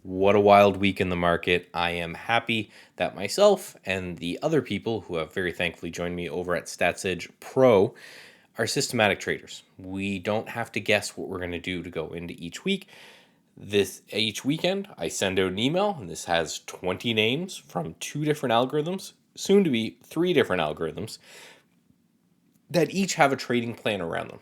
What a wild week in the market. I am happy that myself and the other people who have very thankfully joined me over at StatsEdge Pro are systematic traders. We don't have to guess what we're going to do to go into each week. Each weekend, I send out an email, and this has 20 names from 2 different algorithms, soon to be 3 different algorithms, that each have a trading plan around them.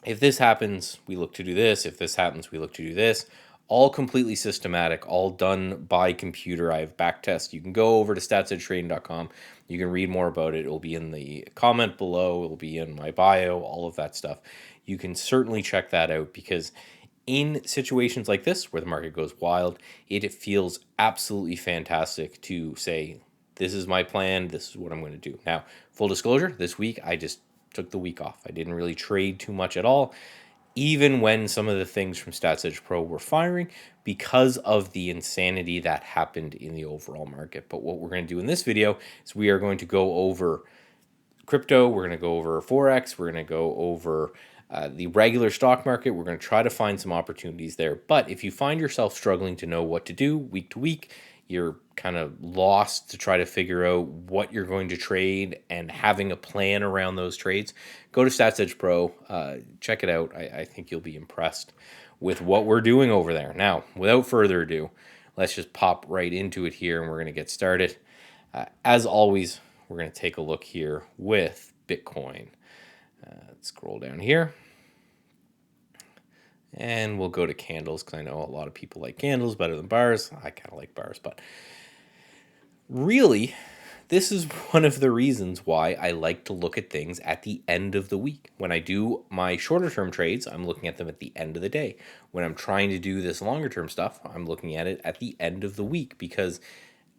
If this happens, we look to do this. If this happens, we look to do this. All completely systematic, all done by computer. I have backtests. You can go over to StatsEdgeTrading.com. You can read more about it. It will be in the comment below. It will be in my bio, all of that stuff. You can certainly check that out because in situations like this where the market goes wild, it feels absolutely fantastic to say, this is my plan. This is what I'm going to do. Now, full disclosure, this week I just took the week off. I didn't really trade too much at all, even when some of the things from StatsEdge Pro were firing because of the insanity that happened in the overall market. But what we're going to do in this video is we are going to go over crypto, we're going to go over Forex, we're going to go over the regular stock market. We're going to try to find some opportunities there. But if you find yourself struggling to know what to do week to week, you're kind of lost to try to figure out what you're going to trade and having a plan around those trades, go to StatsEdge Pro, check it out. I think you'll be impressed with what we're doing over there. Now, without further ado, let's just pop right into it here and we're going to get started. As always, we're going to take a look here with Bitcoin. Let's scroll down here. And we'll go to candles because I know a lot of people like candles better than bars. I kind of like bars, but really, this is one of the reasons why I like to look at things at the end of the week. When I do my shorter term trades, I'm looking at them at the end of the day. When I'm trying to do this longer term stuff, I'm looking at it at the end of the week because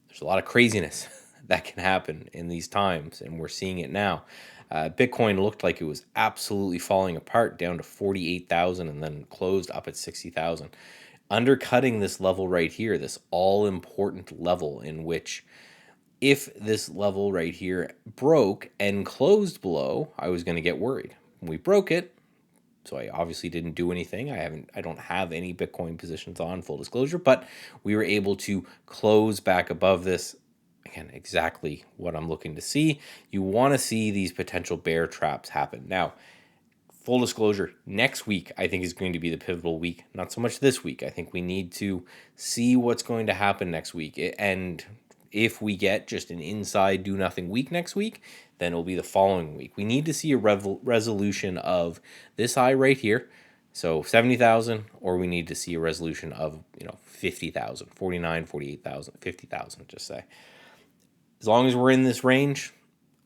there's a lot of craziness that can happen in these times, and we're seeing it now. Bitcoin looked like it was absolutely falling apart down to 48,000 and then closed up at 60,000. Undercutting this level right here, this all-important level in which if this level right here broke and closed below, I was going to get worried. We broke it, so I obviously didn't do anything. I don't have any Bitcoin positions on, full disclosure, but we were able to close back above this. Again, exactly what I'm looking to see. You want to see these potential bear traps happen. Now, full disclosure, next week I think is going to be the pivotal week. Not so much this week. I think we need to see what's going to happen next week. And if we get just an inside do nothing week next week, then it'll be the following week. We need to see a resolution of this high right here. So 70,000, or we need to see a resolution of 50,000, 49, 48,000, 50,000, just say. As long as we're in this range,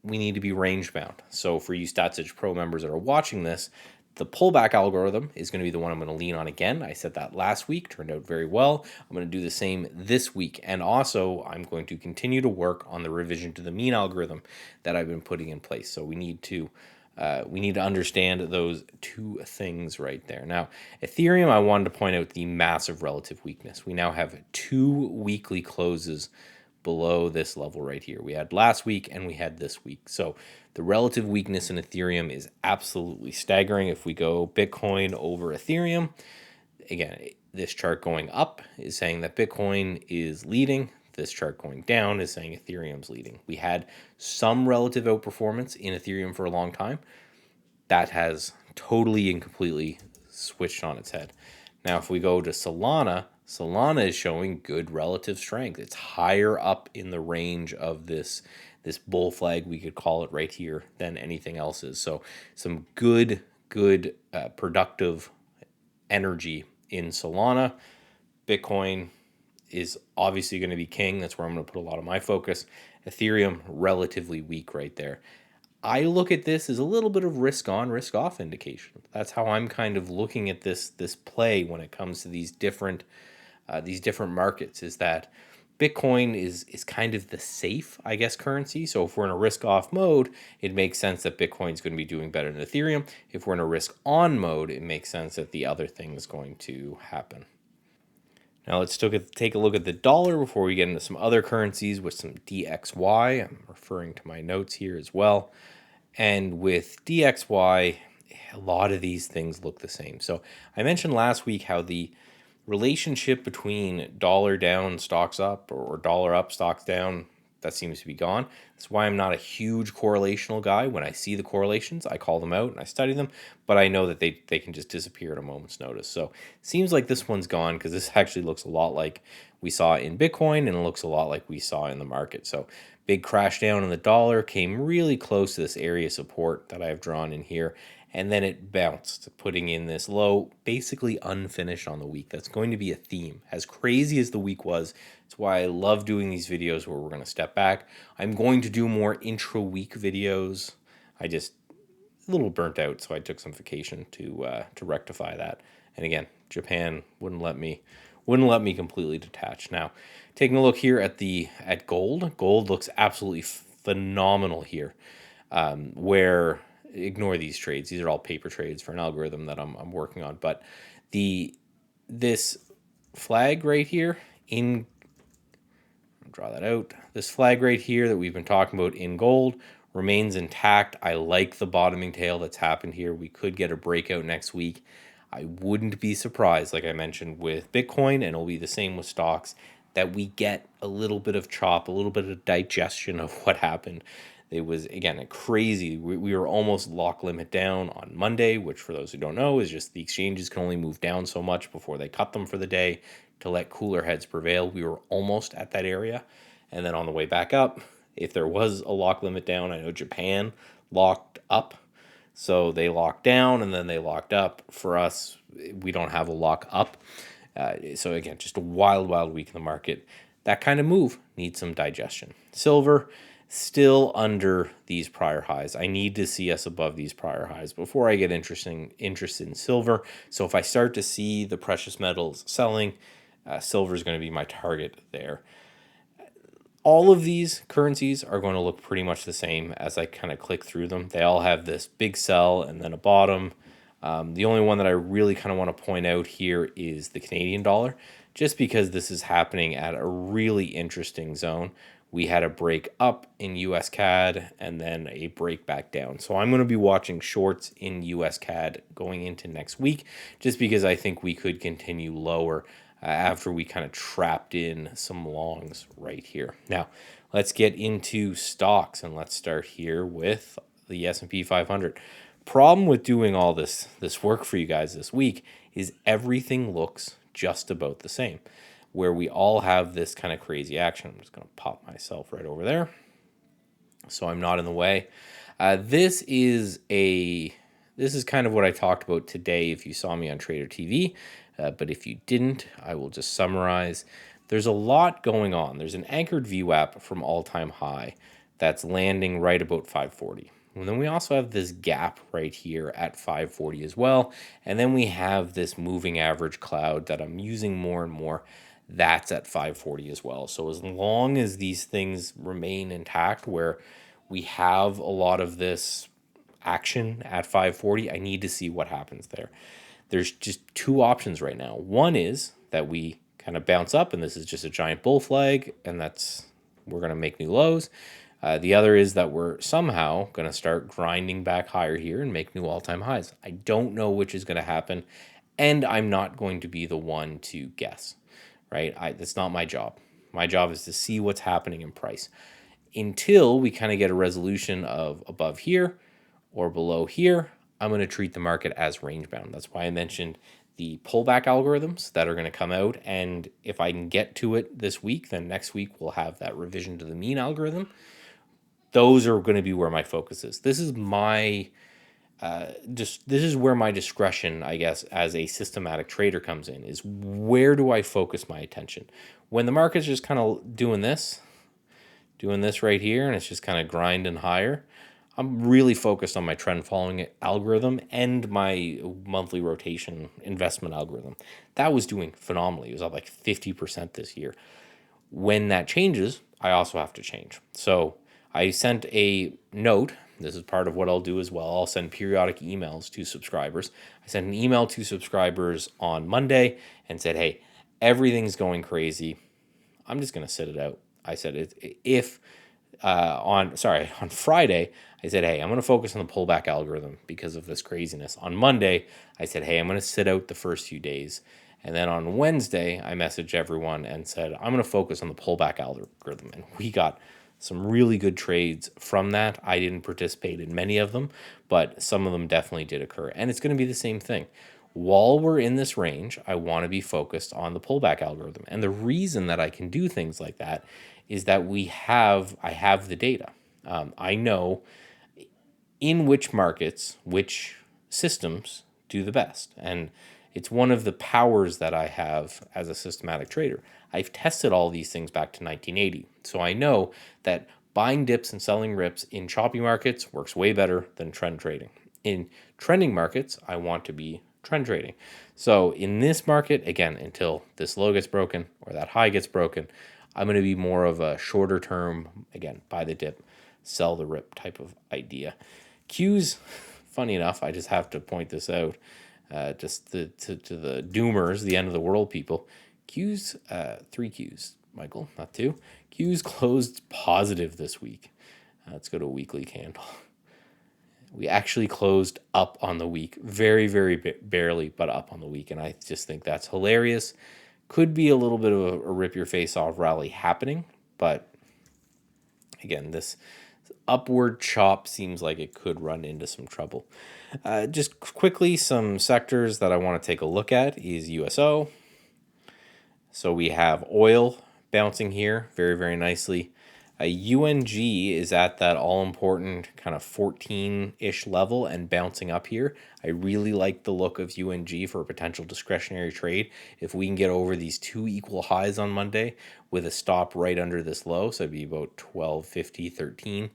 we need to be range bound. So for you StatsEdge Pro members that are watching this, the pullback algorithm is going to be the one I'm going to lean on again. I said that last week, turned out very well. I'm going to do the same this week. And also, I'm going to continue to work on the revision to the mean algorithm that I've been putting in place. So we need to understand those two things right there. Now, Ethereum, I wanted to point out the massive relative weakness. We now have 2 weekly closes below this level right here. We had last week and we had this week. So the relative weakness in Ethereum is absolutely staggering. If we go Bitcoin over Ethereum, again, this chart going up is saying that Bitcoin is leading. This chart going down is saying Ethereum's leading. We had some relative outperformance in Ethereum for a long time. That has totally and completely switched on its head. Now, if we go to Solana, Solana is showing good relative strength. It's higher up in the range of this bull flag, we could call it right here, than anything else is. So some good productive energy in Solana. Bitcoin is obviously going to be king. That's where I'm going to put a lot of my focus. Ethereum, relatively weak right there. I look at this as a little bit of risk on, risk off indication. That's how I'm kind of looking at this play when it comes to these different markets, is that Bitcoin is kind of the safe, I guess, currency. So if we're in a risk off mode, it makes sense that Bitcoin is going to be doing better than Ethereum. If we're in a risk on mode, it makes sense that the other thing is going to happen. Now let's take a look at the dollar before we get into some other currencies with some DXY. I'm referring to my notes here as well. And with DXY, a lot of these things look the same. So I mentioned last week how the relationship between dollar down, stocks up, or dollar up, stocks down, that seems to be gone. That's why I'm not a huge correlational guy. When I see the correlations, I call them out and I study them, but I know that they can just disappear at a moment's notice. So seems like this one's gone because this actually looks a lot like we saw in Bitcoin and it looks a lot like we saw in the market. So big crash down in the dollar, came really close to this area of support that I've drawn in here, and then it bounced, putting in this low, basically unfinished on the week. That's going to be a theme. As crazy as the week was, it's why I love doing these videos where we're going to step back. I'm going to do more intra-week videos. I just a little burnt out, so I took some vacation to rectify that. And again, Japan wouldn't let me completely detach. Now, taking a look here at gold. Gold looks absolutely phenomenal here. Where ignore these trades; these are all paper trades for an algorithm that I'm working on. But this flag right here in draw that out. This flag right here that we've been talking about in gold remains intact. I like the bottoming tail that's happened here. We could get a breakout next week. I wouldn't be surprised, like I mentioned with Bitcoin, and it'll be the same with stocks, that we get a little bit of chop, a little bit of digestion of what happened. It was, again, a crazy. We were almost lock limit down on Monday, which for those who don't know is just the exchanges can only move down so much before they cut them for the day to let cooler heads prevail. We were almost at that area. And then on the way back up, if there was a lock limit down, I know Japan locked up. So they locked down and then they locked up. For us, we don't have a lock up. So again, just a wild, wild week in the market. That kind of move needs some digestion. Silver, still under these prior highs. I need to see us above these prior highs before I get interested in silver. So if I start to see the precious metals selling, silver is going to be my target there. All of these currencies are going to look pretty much the same as I kind of click through them. They all have this big sell and then a bottom. The only one that I really kind of want to point out here is the Canadian dollar, just because this is happening at a really interesting zone. We had a break up in US CAD and then a break back down. So I'm going to be watching shorts in US CAD going into next week, just because I think we could continue lower after we kind of trapped in some longs right here. Now, let's get into stocks, and let's start here with the S&P 500. Problem with doing all this work for you guys this week is everything looks just about the same, where we all have this kind of crazy action. I'm just going to pop myself right over there so I'm not in the way. This is kind of what I talked about today if you saw me on Trader TV. But if you didn't, I will just summarize. There's a lot going on. There's an anchored VWAP from all-time high that's landing right about 540. And then we also have this gap right here at 540 as well. And then we have this moving average cloud that I'm using more and more. That's at 540 as well. So as long as these things remain intact, where we have a lot of this action at 540, I need to see what happens there. There's just two options right now. One is that we kind of bounce up and this is just a giant bull flag and we're going to make new lows. The other is that we're somehow going to start grinding back higher here and make new all-time highs. I don't know which is going to happen, and I'm not going to be the one to guess, right? That's not my job. My job is to see what's happening in price until we kind of get a resolution of above here or below here. I'm going to treat the market as range bound. That's why I mentioned the pullback algorithms that are going to come out. And if I can get to it this week, then next week we'll have that revision to the mean algorithm. Those are going to be where my focus is. This is my this is where my discretion, I guess, as a systematic trader comes in, is where do I focus my attention? When the market's just kind of doing this right here, and it's just kind of grinding higher, I'm really focused on my trend following algorithm and my monthly rotation investment algorithm. That was doing phenomenally. It was up like 50% this year. When that changes, I also have to change. So I sent a note. This is part of what I'll do as well. I'll send periodic emails to subscribers. I sent an email to subscribers on Monday and said, hey, everything's going crazy. I'm just going to sit it out. I said, on Friday, I said, hey, I'm going to focus on the pullback algorithm because of this craziness. On Monday, I said, hey, I'm going to sit out the first few days And then on Wednesday, I messaged everyone and said, I'm going to focus on the pullback algorithm. And we got some really good trades from that. I didn't participate in many of them, but some of them definitely did occur. And it's going to be the same thing. While we're in this range, I want to be focused on the pullback algorithm. And the reason that I can do things like that is that I have the data. I know in which markets, which systems do the best. And it's one of the powers that I have as a systematic trader. I've tested all these things back to 1980. So I know that buying dips and selling rips in choppy markets works way better than trend trading. In trending markets, I want to be trend trading. So in this market, again, until this low gets broken or that high gets broken, I'm going to be more of a shorter term, again, buy the dip, sell the rip type of idea. Qs, funny enough, I just have to point this out, to the doomers, the end of the world people. Qs, 3 Qs, Michael, not 2. Qs closed positive this week. Let's go to a weekly candle. We actually closed up on the week, very, very barely, but up on the week. And I just think that's hilarious. Could be a little bit of a rip your face off rally happening, but again, this upward chop seems like it could run into some trouble. Just quickly, some sectors that I want to take a look at is USO. So we have oil bouncing here very, very nicely. UNG is at that all-important kind of 14-ish level and bouncing up here. I really like the look of UNG for a potential discretionary trade. If we can get over these 2 equal highs on Monday with a stop right under this low, so it'd be about 12.50, 13.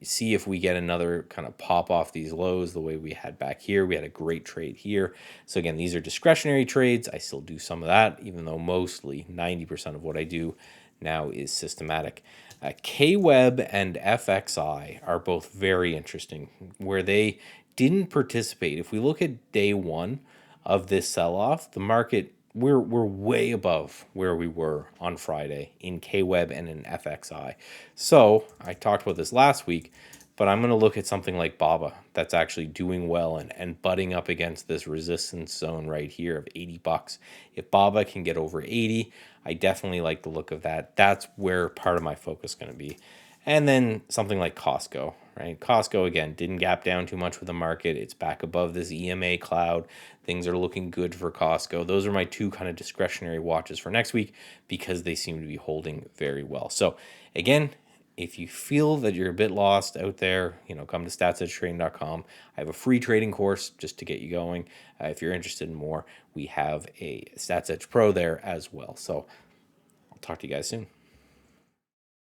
See if we get another kind of pop off these lows the way we had back here. We had a great trade here. So again, these are discretionary trades. I still do some of that, even though mostly 90% of what I do now is systematic. KWeb and FXI are both very interesting, where they didn't participate. If we look at day one of this sell-off, the market, we're way above where we were on Friday in KWeb and in FXI. So I talked about this last week, but I'm going to look at something like BABA that's actually doing well and butting up against this resistance zone right here of $80. If BABA can get over 80, I definitely like the look of that. That's where part of my focus is going to be. And then something like Costco, right? Costco, again, didn't gap down too much with the market. It's back above this EMA cloud. Things are looking good for Costco. Those are my 2 kind of discretionary watches for next week because they seem to be holding very well. So again, if you feel that you're a bit lost out there, come to StatsEdgeTrading.com. I have a free trading course just to get you going. If you're interested in more, we have a StatsEdge Pro there as well. So I'll talk to you guys soon.